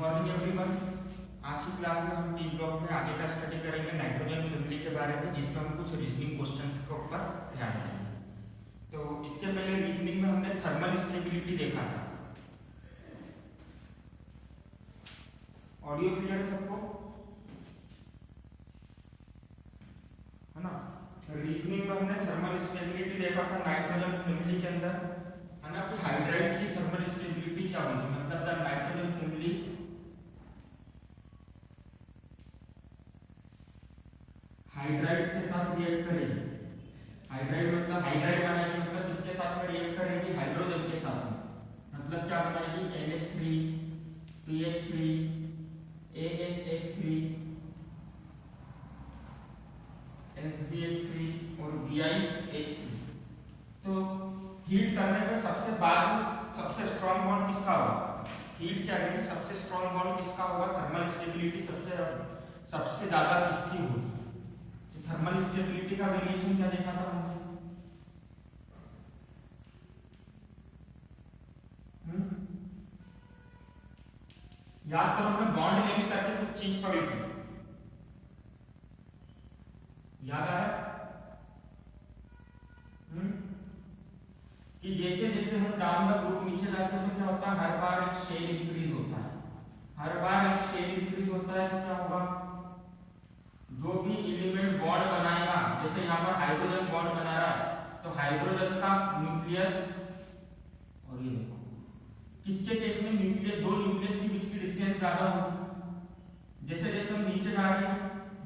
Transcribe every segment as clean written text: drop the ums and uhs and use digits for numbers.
Morning everyone. आज की class में हम टी ब्लॉक में आगे का स्टडी करेंगे नाइट्रोजन फैमिली के बारे में, जिसमें हम कुछ रीजनिंग क्वेश्चंस के ऊपर ध्यान देंगे। तो इसके पहले रीजनिंग में हमने थर्मल स्टेबिलिटी देखा था। ऑडियो क्लियर है सबको, है ना? रीजनिंग में हमने थर्मल स्टेबिलिटी देखा था नाइट्रोजन फैमिली के अंदर, है ना, कि हाइड्राइड्स की थर्मल स्टेबिलिटी क्या होगी, मतलब द नाइट्रोजन फैमिली हाइड्राइड्स के साथ रिएक्ट करेगी। हाइड्राइड मतलब हाइड्राइड बनाएगी, मतलब किसके साथ में रिएक्ट करेगी? हाइड्रोजन के साथ में। मतलब क्या बनाएगी? NH3 PH3 ASH3 SBH3 और BiH3। तो हीट करने में सबसे बाद में सबसे स्ट्रॉन्ग बॉन्ड किसका होगा? हीट के अगेंस्ट सबसे स्ट्रॉन्ग बॉन्ड किसका होगा? थर्मल स्टेबिलिटी सबसे ज्यादा किसकी होगी? थर्मल स्टेबिलिटी का वेरिएशन क्या देखा था हमने? याद करो, हमने बॉन्ड लेंथ करके कुछ चीज पढ़ी थी, याद आया? कि जैसे जैसे हम डाउन द ग्रुप नीचे जाते हैं तो क्या होता है? हर बार एक शेल इंक्रीज होता है। हर बार एक शेल इंक्रीज होता है तो क्या होगा? जो भी एलिमेंट बॉन्ड बनाएगा, जैसे यहाँ पर हाइड्रोजन बॉन्ड बना रहा है तो हाइड्रोजन का न्यूक्लियस, और ये देखो किसके केस में न्यूक्लियस, दो न्यूक्लियस के बीच की डिस्टेंस ज्यादा होगी। जैसे जैसे हम नीचे जा रहे हैं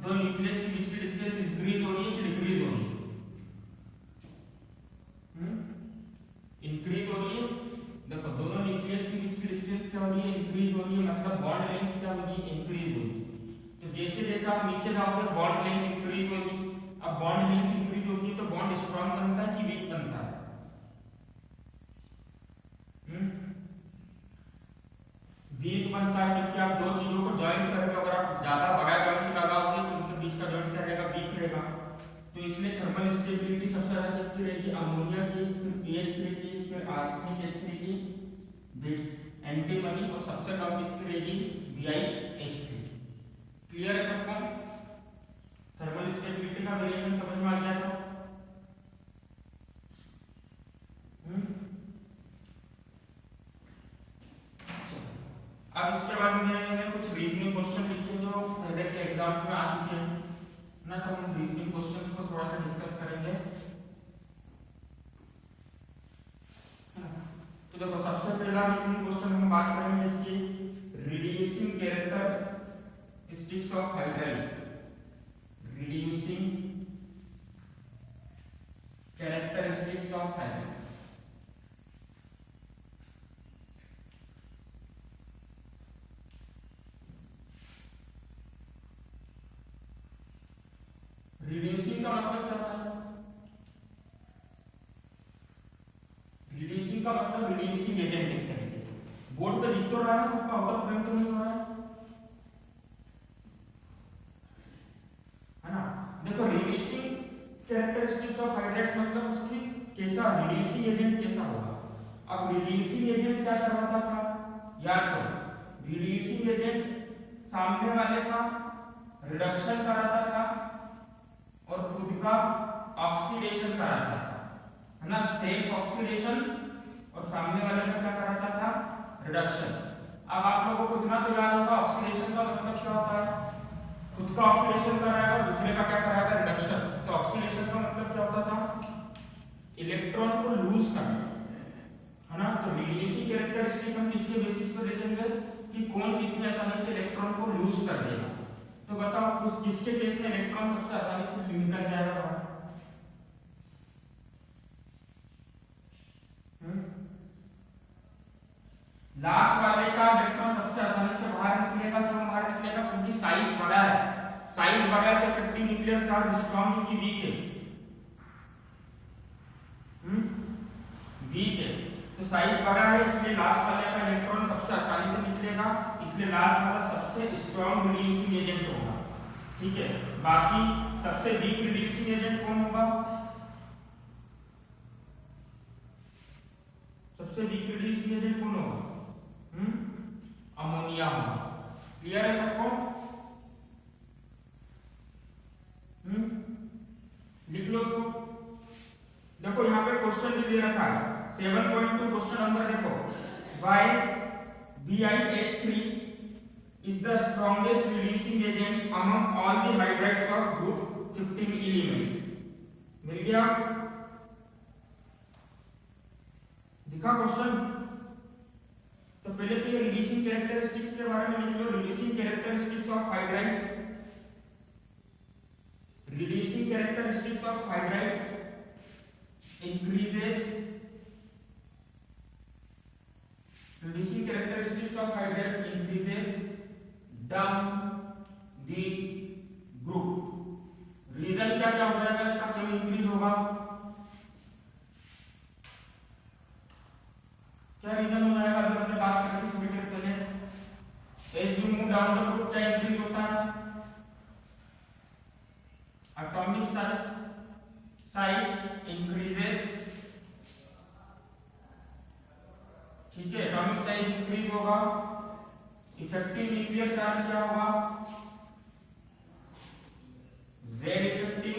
दो न्यूक्लियस के बीच की डिस्टेंस इंक्रीज हो रही है कि डिक्रीज हो रही है? इंक्रीज हो रही है। देखो दोनों न्यूक्लियस के बीच की डिस्टेंस क्या हो रही है? इंक्रीज हो रही है, मतलब बॉन्ड लेंथ क्या होगी? इंक्रीज होगी। तो जैसे जैसे आप नीचे जाओगे बॉन्ड लेंथ इंक्रीज होगी। अब बॉन्ड लेंथ इंक्रीज होगी तो बॉन्ड स्ट्रॉन्ग बनता है कि वीक बनता है? वीक बनता है, क्योंकि आप दो चीजों को ज्वाइन करके अगर आप ज्यादा बड़ा ज्वाइंट लगाओगे तो उनके बीच का ज्वाइंट क्या रहेगा? वीक रहेगा। तो इसलिए थर्मल स्टेबिलिटी सबसे ज्यादा किसकी रहेगी? अमोनिया की, फिर PH3 की, फिर आर्सेनिक एसिड की, एंटीमनी, और सबसे कम किसकी रहेगी? BiH3। क्लियर है सबको? थर्मल स्टेबिलिटी का वेरिएशन समझ में आ गया था? अब इसके बाद मैंने कुछ रीजनिंग क्वेश्चन लिखे जो पहले के एग्जाम्स में आ चुके हैं ना, तो हम रीजनिंग क्वेश्चंस को थोड़ा सा डिस्कस करेंगे। तो देखो सबसे पहला रीजनिंग क्वेश्चन हम बात करेंगे इसकी reducing characteristics of hydride. Reducing characteristics of hydride. Reducing का मतलब क्या होता है? रिड्यूसिंग का मतलब रिड्यूसिंग एजेंट एक तरीके से। बोर्ड पे लिख तो रहा है, सबका आउट फ्रेम तो नहीं हो रहा है ना? देखो रिड्यूसिंग कैरेक्टरिस्टिक्स ऑफ हाइड्राइड्स मतलब उसकी कैसा रिड्यूसिंग एजेंट कैसा होगा। अब रिड्यूसिंग एजेंट क्या करवाता था? याद करो, रिड्यूसिंग एजेंट सामने वाले का रिडक्शन कराता था और खुद का ऑक्सीडेशन कराता था, है ना? सेल्फ ऑक्सीडेशन, और सामने वाले का क्या कराता था? रिडक्शन। अब आप लोगों को इतना तो याद होगा ऑक्सीडेशन का मतलब क्या होता है? खुद का ऑक्सीडेशन कराएगा और दूसरे का क्या कराएगा? रिडक्शन। तो ऑक्सीडेशन का मतलब क्या होता था? इलेक्ट्रॉन को लूज करना, है ना? तो रिड्यूसिंग कैरेक्टरिस्टिक हम किसके बेसिस पर देखेंगे कि कौन कितनी आसानी से इलेक्ट्रॉन को लूज कर देगा। तो बताओ उस किसके केस में इलेक्ट्रॉन सबसे आसानी से निकल जाएगा बाहर? लास्ट वाले का इलेक्ट्रॉन सबसे आसानी से बाहर निकलेगा। क्यों बाहर निकलेगा? क्योंकि साइज बड़ा है। साइज बड़ा है तो इफेक्टिव न्यूक्लियर चार्ज स्ट्रांग है कि वीक है? वीक है। तो साइज बड़ा है इसलिए लास्ट वाले का इलेक्ट्रॉन सबसे आसानी से निकलेगा, इसलिए लास्ट वाला सबसे स्ट्रांग रिड्यूसिंग एजेंट होगा। ठीक है, बाकी सबसे वीक रिड्यूसिंग एजेंट कौन होगा? सबसे वीक रिड्यूसिंग एजेंट कौन होगा? अमोनिया होगा। क्लियर है सबको? लिख लो उसको। देखो यहाँ पे क्वेश्चन भी दे रखा है 7.2 क्वेश्चन नंबर देखो, why BiH3 is the strongest reducing agent among all the hydrides of group 15 elements। मिल गया? दिखा क्वेश्चन? तो पहले तो ये रिड्यूसिंग कैरेक्टरिस्टिक्स के बारे में लिख लो। Reducing characteristics of hydrides, reducing characteristics of hydrides increases, reducing characteristics of hydrides increases down the group। Reason क्या क्या हो जाएगा इसका, क्यों इंक्रीज होगा? क्या रीजन हो जाएगा? अभी हमने बात करी थी थोड़ी देर पहले, as we move down the group क्या इंक्रीज होता है? Atomic size increases, ठीक है, एटॉमिक साइज इंक्रीज होगा। इफेक्टिव न्यूक्लियर चार्ज क्या होगा? Z effective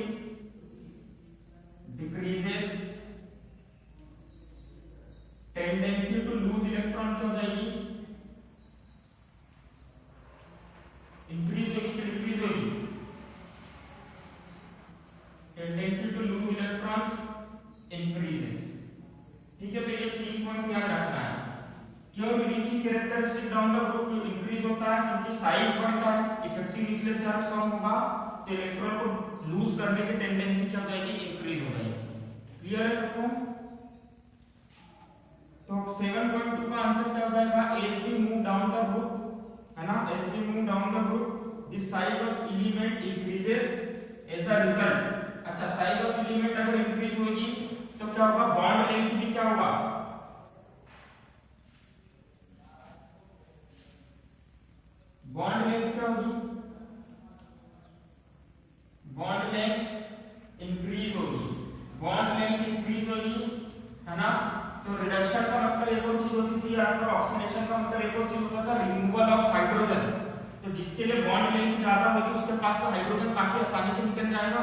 decreases, tendency to lose electron क्या हो जाएगी? इंक्रीज होगी कि डिक्रीज होगी? Tendency to lose electrons increases. ठीक है, तो ये 3 पॉइंट याद रखना है। क्यों reducing characteristic down the group increase होता है? क्योंकि साइज बढ़ता है, इफेक्टिव न्यूक्लियर चार्ज कम होगा, तो इलेक्ट्रॉन को लूज करने की टेंडेंसी क्या हो जाएगी? इंक्रीज हो जाएगी। क्लियर है सबको? तो 7.2 का आंसर क्या हो जाएगा? As we move down the group, है ना, as we move down the group the size of element increases as a result. अच्छा, साइज ऑफ एलिमेंट अगर इंक्रीज होगी तो क्या होगा? बॉन्ड लेंथ भी क्या होगा? बॉन्ड लेंथ क्या होगी? बॉन्ड लेंथ इंक्रीज होगी। बॉन्ड लेंथ इंक्रीज होगी, है ना, तो रिडक्शन का मतलब एक और चीज होती थी, आपका ऑक्सीडेशन का मतलब एक और चीज होता था, रिमूवल ऑफ हाइड्रोजन। तो जिसके लिए बॉन्ड लेंथ ज्यादा होगी उसके पास से हाइड्रोजन काफी आसानी से निकल जाएगा।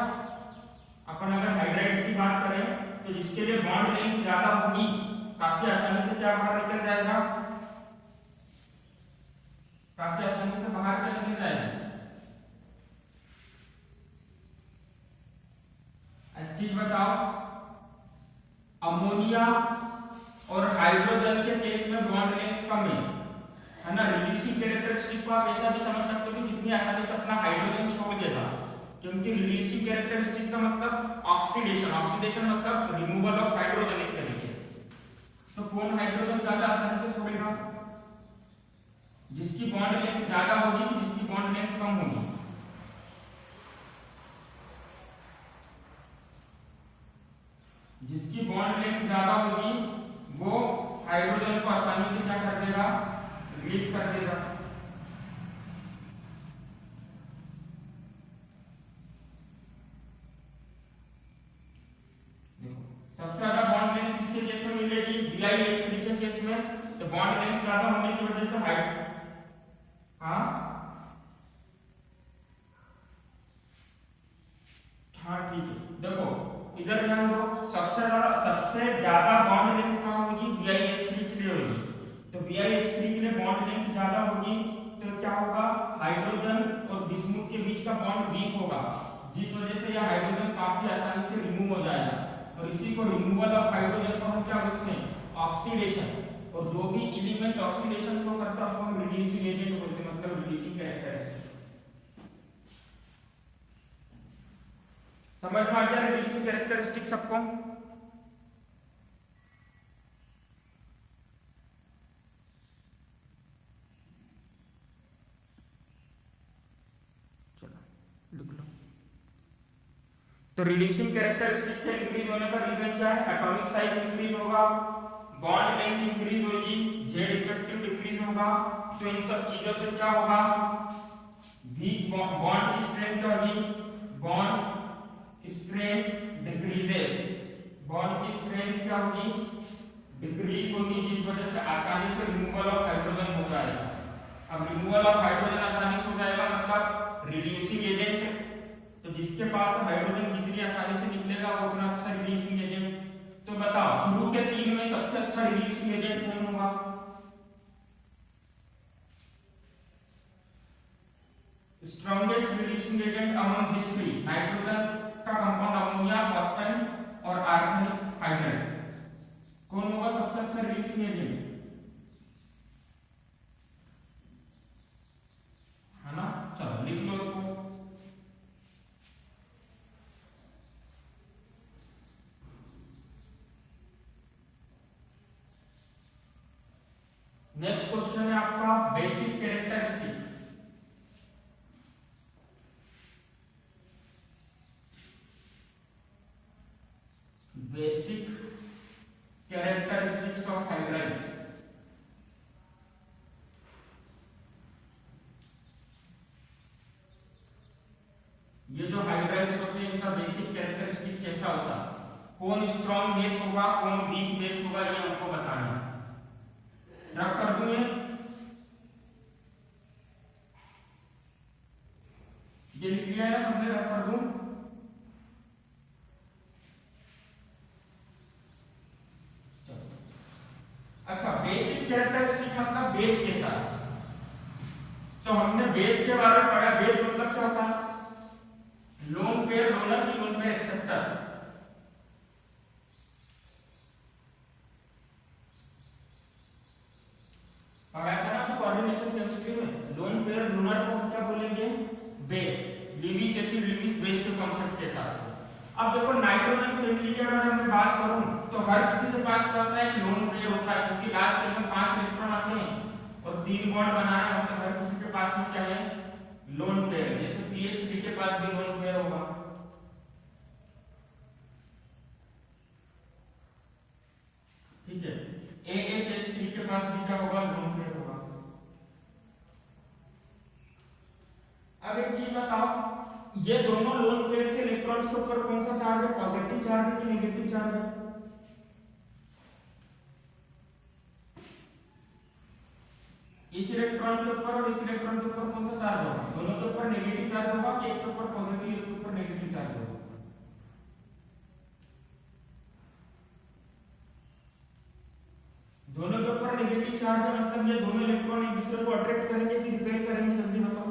अपन अगर हाइड्राइड्स की बात करें तो जिसके लिए बॉन्ड लेंथ ज्यादा होगी काफी आसानी से क्या बाहर निकल जाएगा? काफी आसानी से बाहर क्या निकल जाएगा? अच्छी चीज बताओ, अमोनिया और हाइड्रोजन के केस में बॉन्ड लेंथ कम है ना। रिड्यूसिंग कैरेक्टरिस्टिक को आप ऐसा भी समझ सकते हो कि जितनी आसानी से अपना हाइड्रोजन छोड़ देगा, क्योंकि रिड्यूसिंग कैरेक्टरिस्टिक का मतलब ऑक्सीडेशन, ऑक्सीडेशन मतलब रिमूवल ऑफ हाइड्रोजन एक तरीके से। तो कौन हाइड्रोजन ज्यादा आसानी से छोड़ेगा? जिसकी बॉन्ड लेंथ ज्यादा होगी कि जिसकी बॉन्ड लेंथ कम होगी? जिसकी बॉन्ड लेंथ ज्यादा होगी वो हाइड्रोजन को आसानी से क्या कर देगा? रिलीज कर देगा। सबसे ज्यादा बॉन्ड लेंथ किसके केस में मिलेगी? BiH3 के केस में। तो बॉन्ड लेंथ ज्यादा होने की वजह से हाइट, हाँ ठीक है, देखो इधर ध्यान दो, सबसे ज्यादा बॉन्ड लेंथ कहां होगी? BiH3 के लिए होगी। तो BiH3 के लिए बॉन्ड लेंथ ज्यादा होगी तो क्या होगा? हाइड्रोजन और बिस्मुथ के बीच का बॉन्ड वीक होगा, जिस वजह से यह हाइड्रोजन काफी आसानी से रिमूव हो जाएगा। और इसी को रिमूवल ऑफ हाइड्रोजन को हम क्या बोलते हैं? ऑक्सीडेशन। और जो भी एलिमेंट ऑक्सीडेशन शो करता है उसको हम रिड्यूसिंग एजेंट बोलते हैं, मतलब रिड्यूसिंग कैरेक्टरिस्टिक। समझ में आ गया रिड्यूसिंग कैरेक्टरिस्टिक सबको? चलो लिख लो। तो रिड्यूसिंग कैरेक्टरिस्टिक के इंक्रीज होने का रीजन क्या है? एटॉमिक साइज इंक्रीज होगा, बॉन्ड लेंथ इंक्रीज होगी, जेड इफेक्टिव डिक्रीज होगा। तो इन सब चीजों से क्या होगा? वीक बॉन्ड की स्ट्रेंथ क्या होगी? Bond strength decreases. बॉन्ड की स्ट्रेंथ क्या होगी? डिक्रीज होगी, जिस वजह से आसानी से रिमूवल ऑफ हाइड्रोजन हो जाएगा। अब रिमूवल ऑफ हाइड्रोजन आसानी से हो जाएगा, मतलब रिड्यूसिंग एजेंट, तो जिसके पास हाइड्रोजन जितनी आसानी से निकलेगा वो उतना अच्छा रिड्यूसिंग एजेंट। तो बताओ शुरू के तीन में सबसे अच्छा रिड्यूसिंग एजेंट कौन होगा? Strongest reducing agent among this three, nitrogen का कंपाउंड अमोनिया, फॉस्फेन और आर्सेनिक हाइड्राइड, कौन होगा सबसे अच्छा रिड्यूसिंग एजेंट? है ना, चलो लिख लो उसको। नेक्स्ट क्वेश्चन है आपका basic characteristic. Basic characteristics of hydride. ये जो हाइड्राइड्स होते हैं इनका बेसिक कैरेक्टरिस्टिक कैसा होता है, कौन स्ट्रॉन्ग बेस होगा, कौन वीक बेस होगा, ये हमको बताना है। रफ कर दूं ये लिख लिया है सबने, रफ कर दूं। अच्छा, बेसिक कैरेक्टरिस्टिक मतलब बेस कैसा है, तो हमने बेस के बारे में पढ़ा। बेस मतलब क्या होता है? लोन पेयर डोनर की लोन पेयर एक्सेप्टर। पढ़ा था ना कोऑर्डिनेशन केमिस्ट्री में, लोन पेयर डोनर को क्या बोलेंगे? Base. Lewis acid Lewis base के कांसेप्ट के साथ। अब देखो नाइट्रोजन फैमिली की अगर मैं बात करूं तो हर किसी के पास क्या होता है? एक लोन पेयर होता है, क्योंकि लास्ट चेन में 5 इलेक्ट्रॉन आते हैं और 3 बॉन्ड बना रहे हैं, मतलब हर किसी के पास में क्या है? Lone pair. जैसे पीएच3 के पास भी लोन पेयर होगा, ठीक है। ASH3 के पास भी क्या होगा? लोन पेयर होगा। अब एक चीज बताओ, ये दोनों लोन पेयर के इलेक्ट्रॉन्स के ऊपर कौन सा चार्ज है? पॉजिटिव चार्ज है कि नेगेटिव चार्ज है? इस इलेक्ट्रॉन के ऊपर और इस इलेक्ट्रॉन के ऊपर कौन सा चार्ज होगा? दोनों के ऊपर नेगेटिव चार्ज होगा कि एक के ऊपर पॉजिटिव एक के ऊपर नेगेटिव चार्ज होगा? दोनों के ऊपर नेगेटिव चार्ज है, मतलब ये दोनों इलेक्ट्रॉन एक दूसरे को अट्रैक्ट करेंगे कि रिपेल करेंगे? जल्दी बताओ।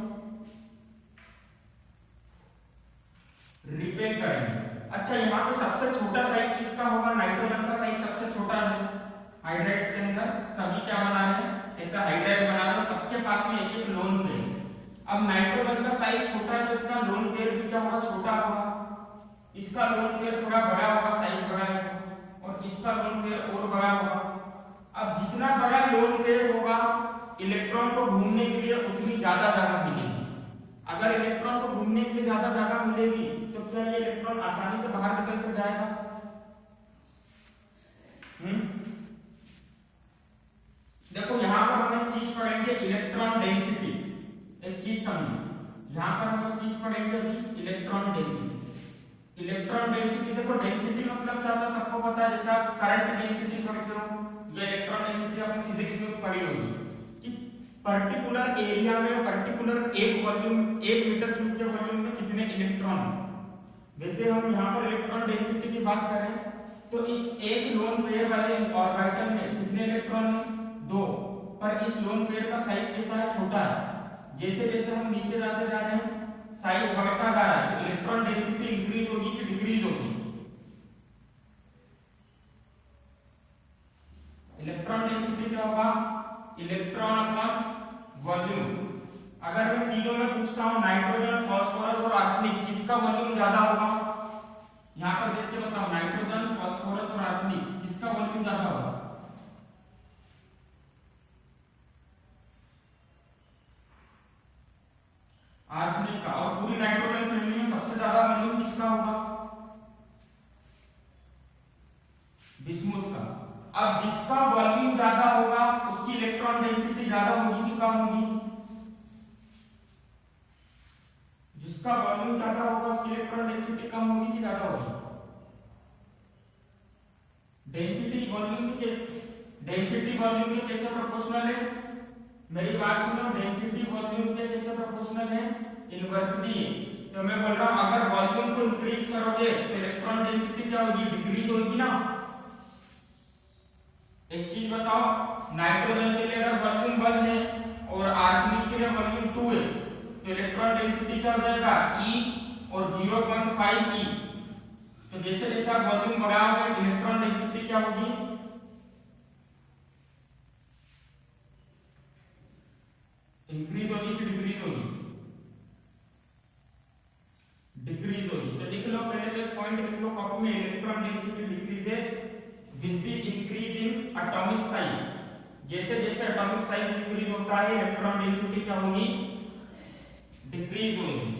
रिपेल करेंगे। अच्छा, यहाँ पे सबसे छोटा साइज किसका होगा? नाइट्रोजन का साइज सबसे छोटा है हाइड्राइड्स के अंदर। सभी क्या बना रहे हैं? ऐसा हाइड्राइड बना रहे हैं, सबके पास में एक एक लोन पेयर। अब नाइट्रोजन का साइज छोटा है तो इसका लोन पेयर भी क्या होगा? छोटा होगा। इसका लोन पेयर थोड़ा बड़ा होगा, साइज बड़ा है, और इसका लोन पेयर और बड़ा होगा। अब जितना बड़ा लोन पेयर होगा इलेक्ट्रॉन को घूमने के लिए उतनी ज्यादा जगह मिलेगी। अगर इलेक्ट्रॉन को घूमने के लिए ज्यादा जगह मिलेगी तो क्या ये इलेक्ट्रॉन आसानी से बाहर निकल कर जाएगा? देखो यहाँ पर हम एक चीज पढ़ेंगे, इलेक्ट्रॉन डेंसिटी। एक चीज समझिए, यहाँ पर हम एक चीज पढ़ेंगे अभी, इलेक्ट्रॉन डेंसिटी। इलेक्ट्रॉन डेंसिटी, देखो डेंसिटी मतलब क्या होता है सबको पता है, जैसे आप करंट डेंसिटी पढ़ते हो या इलेक्ट्रॉन डेंसिटी आपने फिजिक्स में पढ़ी होगी कि पर्टिकुलर एरिया में पर्टिकुलर एक वॉल्यूम, 1 मीटर क्यूब के वॉल्यूम में कितने इलेक्ट्रॉन। वैसे हम यहाँ पर इलेक्ट्रॉन डेंसिटी की बात करें तो इस एक लोन पेयर वाले ऑर्बिटल में कितने इलेक्ट्रॉन हैं? 2। पर इस लोन पेयर का साइज कैसा है? छोटा है। जैसे जैसे हम नीचे जाते जा रहे हैं साइज बढ़ता जा रहा है, तो इलेक्ट्रॉन डेंसिटी इंक्रीज होगी कि डिक्रीज होगी? इलेक्ट्रॉन डेंसिटी क्या होगा? Electron upon volume. अगर मैं तीनों में पूछता हूं नाइट्रोजन, फास्फोरस और आर्सेनिक, किसका वॉल्यूम ज्यादा होगा? यहां पर देख के बताओ, नाइट्रोजन, फास्फोरस और आर्सेनिक, किसका वॉल्यूम ज्यादा होगा? आर्सेनिक का। और पूरी नाइट्रोजन फैमिली में सबसे ज्यादा वॉल्यूम किसका होगा? बिस्मुथ का। अब जिसका वॉल्यूम ज्यादा होगा उसकी इलेक्ट्रॉन डेंसिटी ज्यादा होगी कि कम होगी? जिसका वॉल्यूम ज्यादा होगा उसकी इलेक्ट्रॉन डेंसिटी कम होगी कि ज्यादा होगी? डेंसिटी वॉल्यूम के कैसे प्रोपोर्शनल है? मेरी बात सुनो, डेंसिटी वॉल्यूम के कैसे प्रोपोर्शनल है, इनवर्सली है। तो मैं बोल रहा हूं अगर वॉल्यूम को इंक्रीज करोगे तो इलेक्ट्रॉन डेंसिटी क्या होगी, डिक्रीज होगी ना। एक चीज बताओ, नाइट्रोजन के लिए अगर वॉल्यूम 1 है और आर्सेनिक के लिए वॉल्यूम 2 है तो इलेक्ट्रॉन डेंसिटी क्या हो जाएगा, E और 0.5 E। तो जैसे जैसे आप वॉल्यूम बढ़ाओगे इलेक्ट्रॉन डेंसिटी क्या होगी, इंक्रीज होगी कि डिक्रीज होगी, डिक्रीज होगी। तो लिख लो पहले तो एक पॉइंट लिख लो कॉपी में, electron density decreases with the increase in atomic size. जैसे जैसे एटॉमिक साइज इंक्रीज होता है इलेक्ट्रॉन डेंसिटी क्या होगी, डिक्रीज होगी।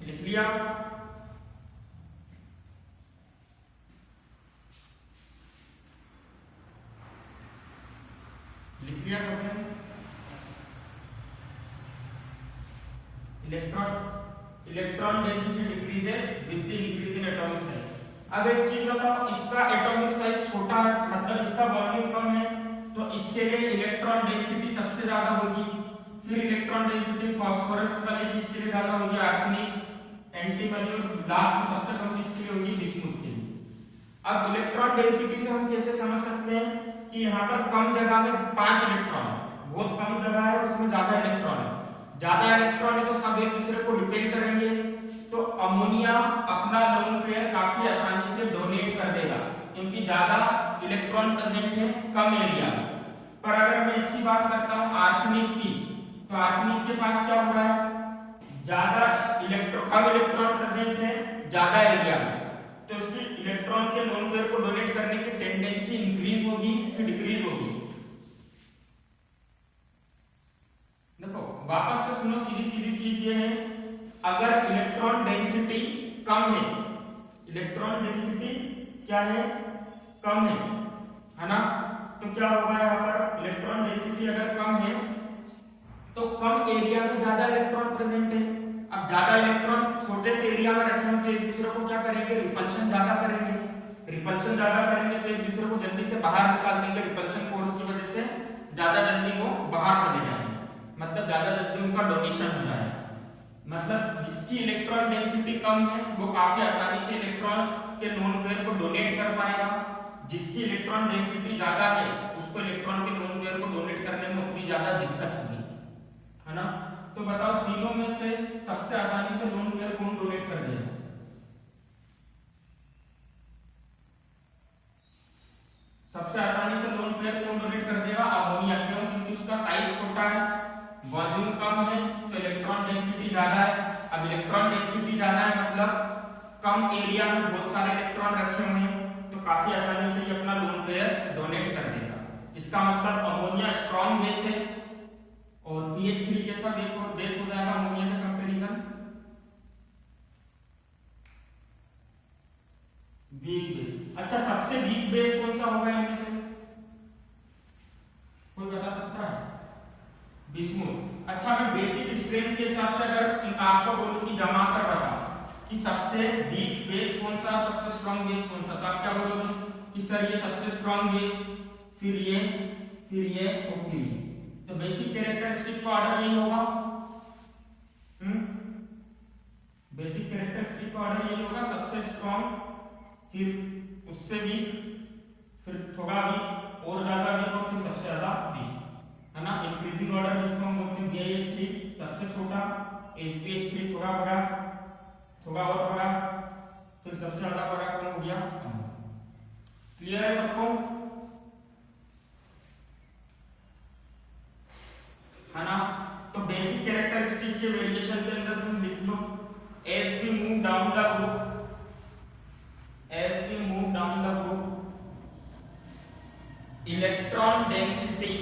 लिख लिया, लिख लिया सबने। Electron density decreases with the increase in atomic size. अब एक चीज बताओ, इसका एटॉमिक साइज छोटा है मतलब इसका वॉल्यूम कम है, तो इसके लिए इलेक्ट्रॉन डेंसिटी सबसे ज्यादा होगी। फिर इलेक्ट्रॉन डेंसिटी फास्फोरस वाली चीज के लिए ज्यादा होगी, आर्सेनिक, एंटीमनी, और लास्ट में सबसे कम किसके लिए होगी, बिस्मुथ के लिए। अब इलेक्ट्रॉन डेंसिटी से हम कैसे समझ सकते हैं कि यहाँ पर कम जगह में 5 इलेक्ट्रॉन है, बहुत कम जगह है और उसमें ज्यादा इलेक्ट्रॉन है। ज्यादा इलेक्ट्रॉन है तो सब एक दूसरे को रिपेल करेंगे, तो अमोनिया अपना लोन पेयर काफी आसानी से डोनेट कर देगा क्योंकि ज्यादा इलेक्ट्रॉन प्रेजेंट है कम एरिया में। पर अगर मैं इसकी बात करता हूं आर्सेनिक की, तो आर्सेनिक के पास क्या हो रहा है, ज्यादा कम इलेक्ट्रॉन प्रेजेंट है ज्यादा एरिया में, तो इसकी इलेक्ट्रॉन के लोन पेयर को डोनेट करने की टेंडेंसी इंक्रीज होगी कि डिक्रीज होगी। देखो वापस से सुनो, सीधी सीधी चीज ये है, अगर इलेक्ट्रॉन डेंसिटी कम है, इलेक्ट्रॉन डेंसिटी क्या है, कम है ना, तो क्या होगा यहाँ पर, इलेक्ट्रॉन डेंसिटी अगर कम है तो कम एरिया में ज्यादा इलेक्ट्रॉन प्रेजेंट है। अब ज्यादा इलेक्ट्रॉन छोटे से एरिया में रखेंगे तो एक दूसरे को क्या करेंगे, रिपल्शन ज्यादा करेंगे। रिपल्शन ज्यादा करेंगे तो एक दूसरे को जल्दी से बाहर निकाल देंगे, रिपल्शन फोर्स की वजह से ज्यादा जल्दी वो बाहर चले जाएंगे, मतलब ज्यादा जल्दी उनका डोनेशन हो जाएगा। मतलब जिसकी इलेक्ट्रॉन डेंसिटी कम है वो काफी आसानी से इलेक्ट्रॉन के लोन पेयर को डोनेट कर पाएगा, जिसकी इलेक्ट्रॉन डेंसिटी ज्यादा है उसको इलेक्ट्रॉन के लोन पेयर को डोनेट करने में उतनी ज्यादा दिक्कत होगी, है ना। तो बताओ तीनों में से सबसे आसानी से लोन पेयर कौन डोनेट कर देगा, सबसे आसानी से लोन पेयर कौन डोनेट कर देगा, अमोनिया, क्योंकि उसका साइज छोटा है, वॉल्यूम कम है तो इलेक्ट्रॉन डेंसिटी ज्यादा है। अब इलेक्ट्रॉन डेंसिटी ज्यादा है मतलब कम एरिया में बहुत सारे इलेक्ट्रॉन रखे हुए हैं, तो काफी आसानी से ये अपना लोन पेयर डोनेट कर देगा। इसका मतलब अमोनिया स्ट्रॉन्ग बेस है और PH3 के साथ एक और बेस हो जाएगा अमोनिया का कंपैरिजन, वीक बेस। अच्छा सबसे वीक बेस कौन सा होगा इनमें से, कोई बता सकता है, बिस्मुथ। अच्छा मैं बेसिक स्ट्रेंथ के हिसाब से अगर आपको बोलूं कि जमा कर बताओ कि सबसे वीक बेस कौन सा, सबसे स्ट्रॉन्ग बेस कौन सा, तो आप क्या बोलोगे कि सर ये सबसे स्ट्रॉन्ग बेस, फिर ये और फिर ये। तो बेसिक कैरेक्टरिस्टिक का ऑर्डर यही होगा, बेसिक कैरेक्टरिस्टिक का ऑर्डर यही होगा, सबसे स्ट्रॉन्ग, फिर उससे वीक, फिर थोड़ा वीक और ज्यादा वीक और फिर सबसे ज्यादा वीक, है ना। इंक्रीजिंग ऑर्डर जिसको हम बोलते हैं BIH3 सबसे छोटा, HPH3 थोड़ा बड़ा, थोड़ा और बड़ा, फिर सबसे ज्यादा बड़ा कौन हो गया। क्लियर है सबको, है ना। तो बेसिक कैरेक्टरिस्टिक के वेरिएशन के अंदर तुम लिख लो, as we move down the group, as we move down the group, electron density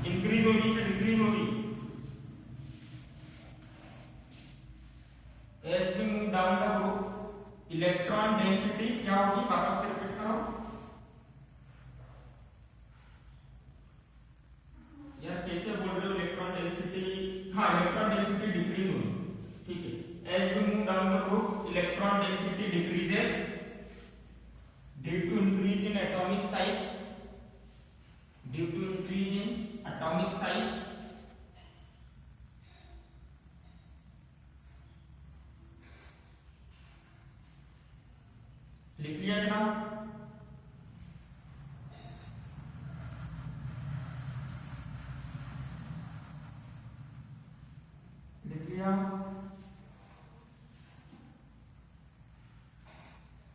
increase होगी कि डिक्रीज होगी, as we move down the group electron density क्या होगी, वापस से रिपीट करो यार, कैसे बोल रहे हो इलेक्ट्रॉन डेंसिटी, हाँ electron density due to increase in atomic size लिख लिया जनाब। लिख लिया।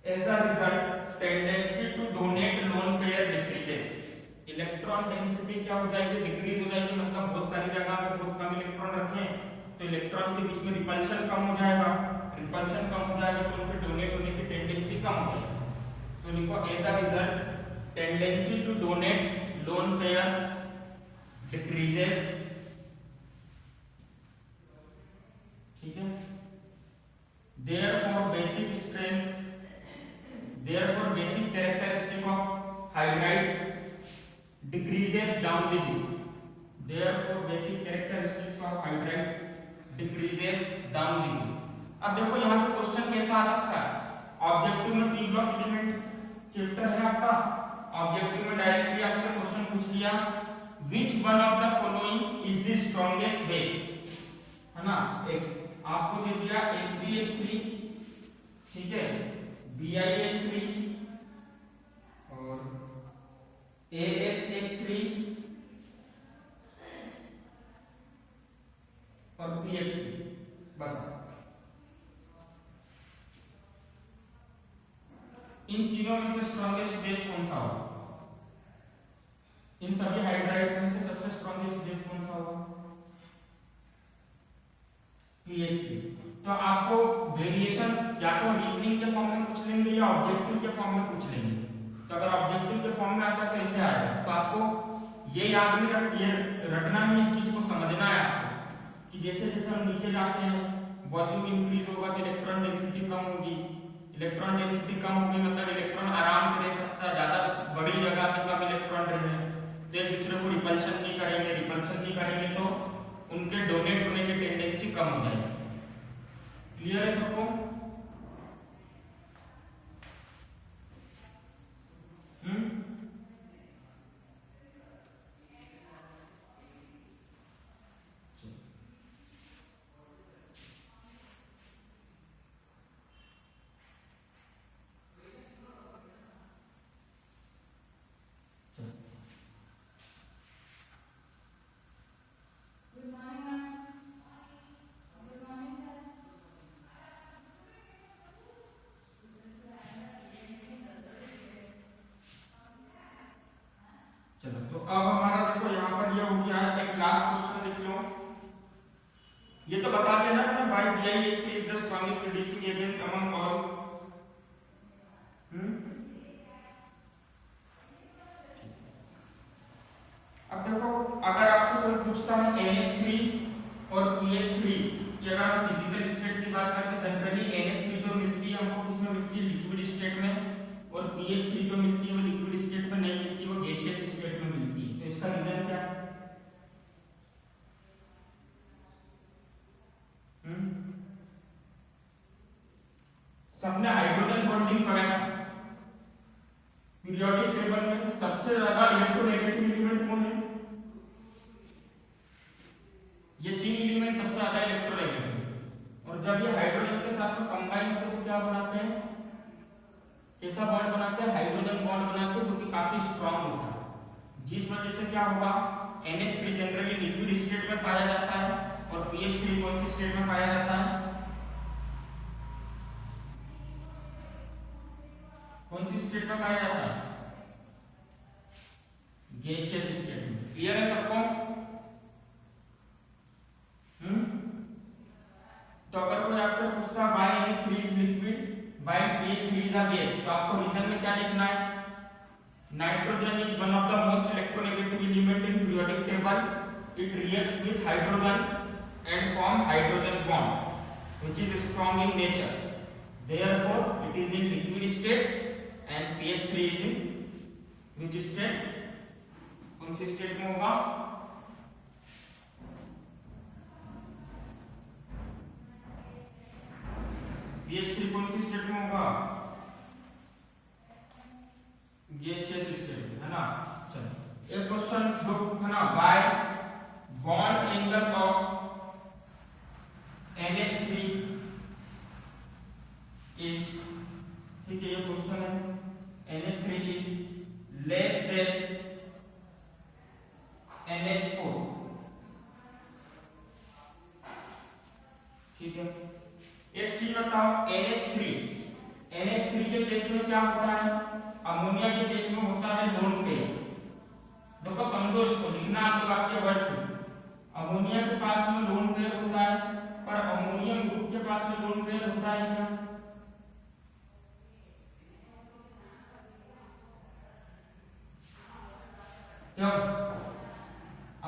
As a result, tendency to donate lone pair decreases. Electron density क्या हो जाएगी? डिक्रीज हो जाएगी। मतलब बहुत सारी जगह पे बहुत कम इलेक्ट्रॉन रखें तो इलेक्ट्रॉन्स के बीच में रिपल्शन कम हो जाएगा। रिपल्शन कम हो जाएगा तो उनके डोनेट होने की टेंडेंसी कम हो जाएगी। तो लिखो as a result tendency to donate lone pair decreases. ठीक है। Therefore basic strength, therefore basic characteristic of hydrides decreases down the route. Therefore basic characteristics of hydrides decreases down the route. अब देखो यहां से क्वेश्चन कैसा आ सकता है? Objective में पी ब्लॉक एलिमेंट चैप्टर है आपका। ऑब्जेक्टिव में डायरेक्टली आपसे क्वेश्चन पूछ लिया which one of the following is the strongest base, है ना। एक आपको दे दिया SbH3, ठीक है, BiH3 और AsH3 और PH3। बताओ इन तीनों में से स्ट्रॉन्गेस्ट बेस कौन सा होगा? इन सभी हाइड्राइड्स में से सबसे स्ट्रॉन्गेस्ट बेस कौन सा होगा? PH3। तो आपको वेरिएशन या तो रीजनिंग के फॉर्म में पूछ लेंगे या ऑब्जेक्टिव के फॉर्म में पूछ लेंगे। तो अगर ऑब्जेक्टिव के फॉर्म में आता है तो ऐसे आएगा। तो आपको ये याद नहीं रखना है, इस चीज को समझना है आपको कि जैसे जैसे हम नीचे जाते हैं वॉल्यूम इंक्रीज होगा तो इलेक्ट्रॉन डेंसिटी कम होगी। इलेक्ट्रॉन डेंसिटी कम होगी मतलब इलेक्ट्रॉन आराम से रह सकता है, ज्यादा बड़ी जगह में कम इलेक्ट्रॉन रहेंगे तो एक दूसरे को रिपल्शन नहीं करेंगे। रिपल्शन नहीं करेंगे तो उनके डोनेट होने की टेंडेंसी कम हो जाएगी। क्लियर है सबको? चलो तो अब हमारा देखो यहाँ पर ये हो गया है। एक लास्ट क्वेश्चन लिख लो। ये तो बता दिया ना मैंने why BiH3 is the strongest reducing agent among all. अब देखो अगर आपसे कोई पूछता है NH3 और PH3 की, अगर हम फिजिकल स्टेट की बात करते हैं जनरली NH3 जो मिलती है हमको किसमें मिलती है? लिक्विड स्टेट में। और PH3 जो मिलती है वो लिक्विड स्टेट में नहीं मिलती, वो गैसियस स्टेट में मिलती है। तो इसका रीजन क्या है? सबने हाइड्रोजन बॉन्डिंग पढ़ा है पीरियोडिक टेबल में। सबसे ज्यादा इलेक्ट्रोनेगेटिव एलिमेंट कौन है? ये तीन एलिमेंट सबसे ज्यादा इलेक्ट्रोनेगेटिव। और जब ये हाइड्रोजन के साथ में कंबाइन होते तो क्या बनाते हैं? कैसा बॉन्ड बनाते हैं? हाइड्रोजन बॉन्ड बनाते हैं जो कि काफी स्ट्रांग होता है। जिस वजह से क्या होगा? NH3 जनरली लिक्विड स्टेट में पाया जाता है और PH3 कौन सी स्टेट में पाया जाता है? कौन सी स्टेट में पाया जाता है? गैसियस स्टेट में। क्लियर है सबको? तो अगर कोई आपसे पूछता है why NH3 is liquid, why PH3 is a gas, तो आपको रीजन में क्या लिखना है? Nitrogen is one of the most electronegative element in periodic table. It reacts with hydrogen and form hydrogen bond which is strong in nature. Therefore it is in liquid state and PH3 is in which state? कौन सी state में होगा? PH3 कौन सी state में होगा? Gaseous state, है ना। चलो एक क्वेश्चन लुक है ना, bye bond angle of NH3 is, ठीक है, ये क्वेश्चन है, NH3 is less than NH4, ठीक है। एक चीज बताओ, NH3 के केस में क्या होता है, अमोनिया के केस में होता है लोन पेयर। देखो समझो इसको, लिखना आप लोग आपके वर्ड से, अमोनिया के पास में लोन पेयर होता है, पर अमोनियम ग्रुप के पास में लोन पेयर होता है क्या? क्यों?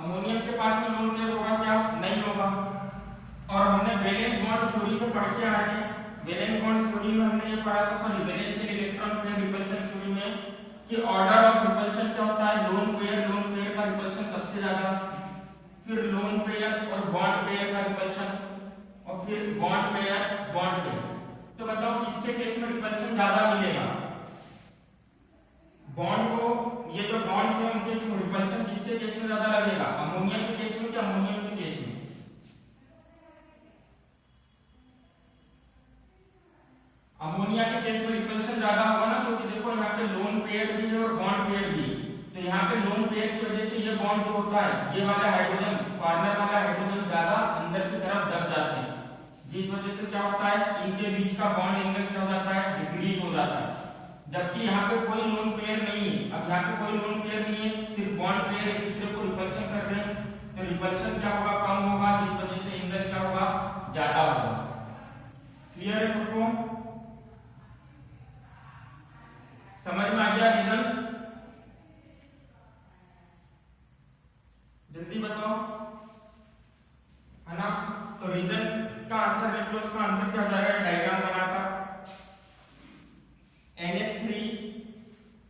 अमोनियम के पास में लोन पेयर होगा क्या? नहीं होगा। और हमने वैलेंस बॉन्ड थ्योरी से पढ़ के आए हैं, वैलेंस बॉन्ड थ्योरी में हमने ये पढ़ा था, sorry valence electron pair repulsion theory में, कि ऑर्डर ऑफ रिपल्शन क्या होता है, लोन पेयर का रिपल्शन सबसे ज्यादा, फिर लोन पेयर और बॉन्ड पेयर का रिपल्शन, और फिर बॉन्ड पेयर। तो बताओ किसके केस में रिपल्शन ज्यादा मिलेगा? बॉन्ड को, ये जो बॉन्ड से उनके रिपल्शन किसके केस में ज्यादा लगेगा, अमोनिया के केस में कि अमोनियम के केस में? अमोनिया के केस में रिपल्शन ज्यादा होगा ना, क्योंकि देखो यहाँ पे लोन पेयर भी है और बॉन्ड पेयर भी है। तो यहाँ पे लोन पेयर की वजह से ये बॉन्ड जो होता है, ये वाला हाइड्रोजन, कॉर्नर वाला हाइड्रोजन ज्यादा अंदर की तरफ दब जाते हैं, जिस वजह से क्या होता है, इनके बीच का बॉन्ड एंगल क्या हो जाता है, डिक्रीज हो जाता है। जबकि यहाँ पे कोई लोन पेयर नहीं है, अब यहाँ पे कोई लोन पेयर नहीं है, सिर्फ बॉन्ड पेयर एक दूसरे को रिपल्शन कर रहे हैं, तो रिपल्शन क्या होगा, कम होगा, जिस वजह से एंगल क्या होगा, ज्यादा होगा। क्लियर है सबको? समझ में आ गया रीजन? जल्दी बताओ, है ना? तो रीजन का आंसर लिख लो, इसका आंसर क्या हो जाएगा, डायग्राम बनाकर, NH3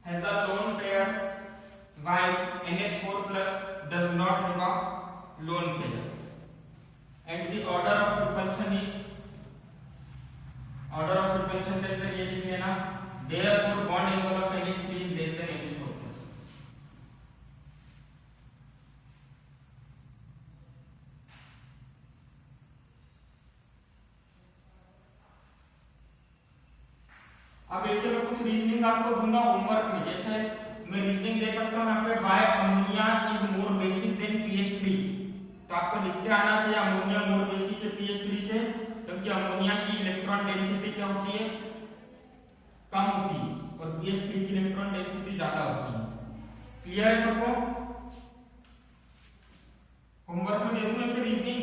has a lone pair while NH4 plus does not have a lone pair, and the order of repulsion is, order of repulsion के अंदर ये लिख लेना, therefore bond angle of NH3 is less than NH4 plus। अब ऐसे में कुछ reasoning आपको दूंगा होमवर्क में, जैसे मैं रीजनिंग दे सकता हूं यहाँ पे, why ammonia is more basic than pH3, तो आपको लिखते आना चाहिए अमोनिया मोर बेसिक है pH3 से, क्योंकि अमोनिया की इलेक्ट्रॉन डेंसिटी क्या होती है, कम होती है, और pH3 की इलेक्ट्रॉन डेंसिटी ज्यादा होती है। क्लियर है सबको? होमवर्क में दे दूं ऐसे रीजनिंग?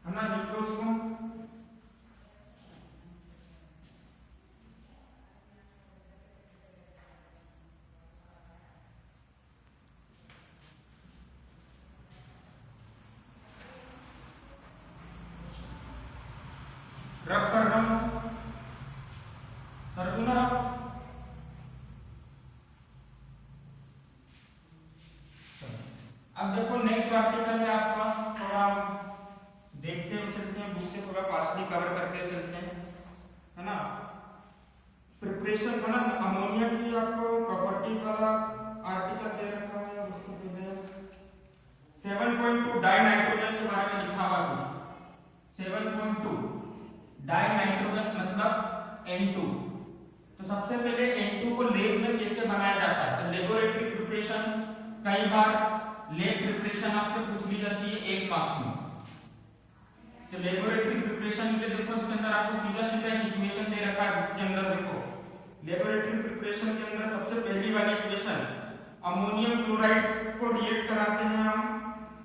है ना, लिखो उसको। रफ कर रहा हूं, कर दूं ना रफ? अब देखो नेक्स्ट आर्टिकल है आपका, थोड़ा देखते हुए चलते हैं, बुक से थोड़ा फास्टली कवर करते चलते हैं, है ना? प्रिपरेशन है ना, अमोनिया की आपको प्रॉपर्टीज वाला आर्टिकल दे रखा है, उसको दे 7.2 डाई नाइट्रोजन के बारे में लिखा हुआ कुछ, 7.2 डाई नाइट्रोजन मतलब N2। तो सबसे पहले N2 को लैब में कैसे बनाया जाता है, तो लेबोरेटरी प्रिपरेशन, कई बार लैब प्रिपरेशन आपसे पूछ ली जाती है 1 मार्क्स में। तो लेबोरेटरी प्रिपरेशन के देखो, इसके अंदर आपको सीधा सीधा इक्वेशन दे रखा है बुक के अंदर, देखो लेबोरेटरी प्रिपरेशन के अंदर सबसे पहली वाली इक्वेशन, अमोनियम क्लोराइड को रिएक्ट कराते हैं हम,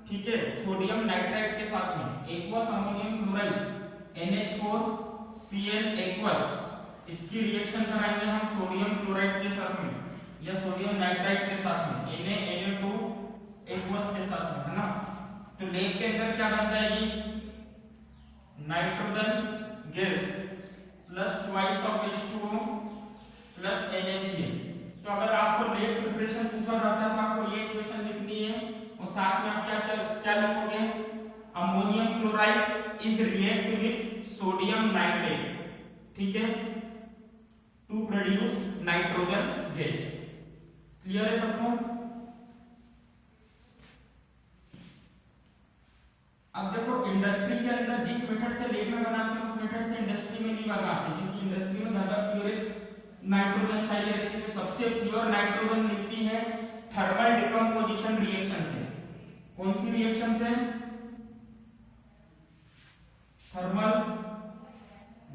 ठीक है, सोडियम नाइट्राइट के साथ में, aqueous ammonium chloride NH4Cl aqueous, इसकी रिएक्शन कराएंगे हम सोडियम क्लोराइड के साथ में या सोडियम नाइट्राइट के साथ में, Na2 एक्वस के साथ में, है ना? तो लैब के अंदर क्या बन जाएगी, nitrogen gas plus twice of H2O plus NaCl। तो अगर आपको लैब प्रिपरेशन पूछा जाता है तो आपको ये इक्वेशन लिखनी है, और साथ में आप क्या लिखोगे, ammonium chloride is react with sodium nitrate, ठीक है, to produce nitrogen gas. Clear है सबको? अब देखो इंडस्ट्री के अंदर जिस मेथड से लैब में बनाते हैं उस मेथड से इंडस्ट्री में नहीं बनाते, क्योंकि इंडस्ट्री में ज्यादा प्योरेस्ट नाइट्रोजन चाहिए रहती है। सबसे प्योर नाइट्रोजन मिलती है थर्मल डिकम्पोजिशन रिएक्शन से। कौन सी रिएक्शन से? Thermal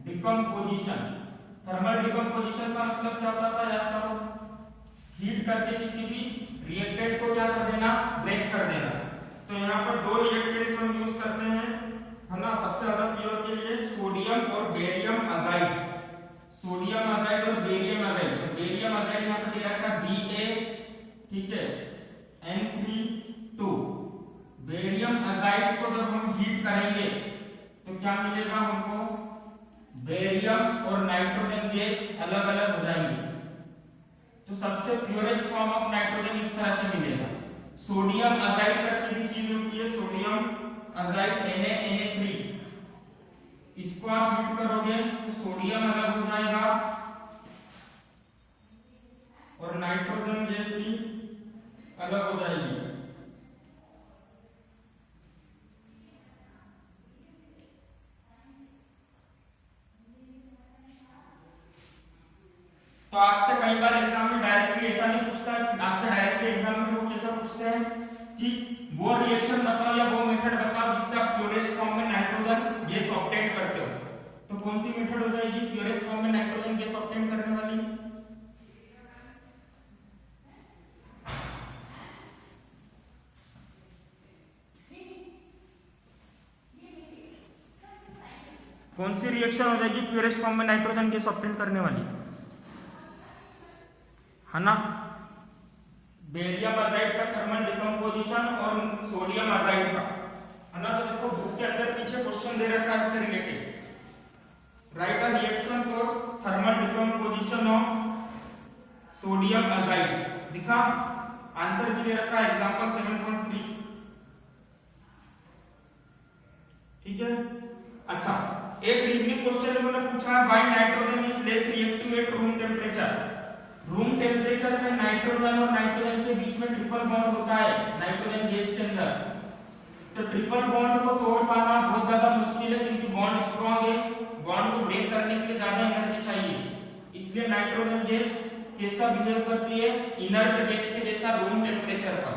decomposition. थर्मल डिकम्पोजिशन का मतलब क्या होता था याद करो? हीट करके किसी भी रिएक्टेंट को क्या कर देना? ब्रेक कर देना। तो यहाँ पर दो रिएक्टेंट्स हम यूज करते हैं, है ना, सबसे ज्यादा प्योर के लिए सोडियम और बेरियम अजाइड। सोडियम अजाइड और बेरियम अजाइड। तो बेरियम अजाइड यहाँ पर दे रखा है Ba, ठीक है, N3(2). बेरियम अजाइड को जब हम हीट करेंगे तो क्या मिलेगा हमको? बेरियम और नाइट्रोजन गैस अलग अलग हो जाएंगे। तो सबसे प्योरेस्ट फॉर्म ऑफ नाइट्रोजन इस तरह से मिलेगा। सोडियम अजाइड करके भी चीज होती है, सोडियम अजाइड Na(Na3). इसको आप हीट करोगे तो सोडियम अलग हो जाएगा और नाइट्रोजन गैस भी अलग हो जाएगी। तो आपसे कई बार एग्जाम में डायरेक्टली ऐसा नहीं पूछता, आपसे डायरेक्टली एग्जाम में वो कैसा पूछते हैं कि वो रिएक्शन बताओ या वो मेथड बताओ जिससे आप प्योरेस्ट फॉर्म में नाइट्रोजन गैस ऑब्टेन करते हो। तो कौन सी मेथड हो जाएगी प्योरेस्ट फॉर्म में नाइट्रोजन गैस ऑब्टेन करने वाली? कौन सी रिएक्शन हो जाएगी प्योरेस्ट फॉर्म में नाइट्रोजन गैस ऑब्टेन करने वाली, है ना? बेरियम अजाइड का थर्मल डिकम्पोजिशन और सोडियम अजाइड का, है ना? तो देखो बुक के अंदर पीछे क्वेश्चन दे रखा है इससे related. Right a reaction for thermal decomposition of sodium azide. दिखा, आंसर भी दे रखा है एग्जांपल 7.3। ठीक है, अच्छा, एक रीजनिंग क्वेश्चन उन्होंने पूछा है, why nitrogen is less reactive at room temperature. Room temperature में नाइट्रोजन और नाइट्रोजन के बीच में ट्रिपल बॉन्ड होता है नाइट्रोजन गैस के अंदर। तो ट्रिपल बॉन्ड को तोड़ पाना बहुत ज्यादा मुश्किल है, क्योंकि बॉन्ड स्ट्रॉन्ग है, बॉन्ड को ब्रेक करने के लिए ज्यादा एनर्जी चाहिए। इसलिए नाइट्रोजन गैस कैसा बिहेव करती है? इनर्ट गैस के जैसा रूम टेम्परेचर पर,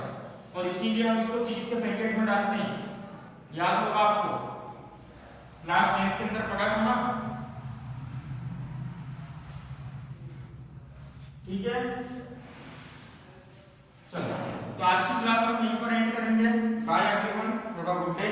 और इसीलिए हम इसको चीज के पैकेट में डालते हैं। याद होगा आपको, क्लास 10 के अंदर पढ़ा था ना? ठीक है, चलो, तो आज की क्लास हम यहीं पर एंड करेंगे। Bye everyone, have a good day.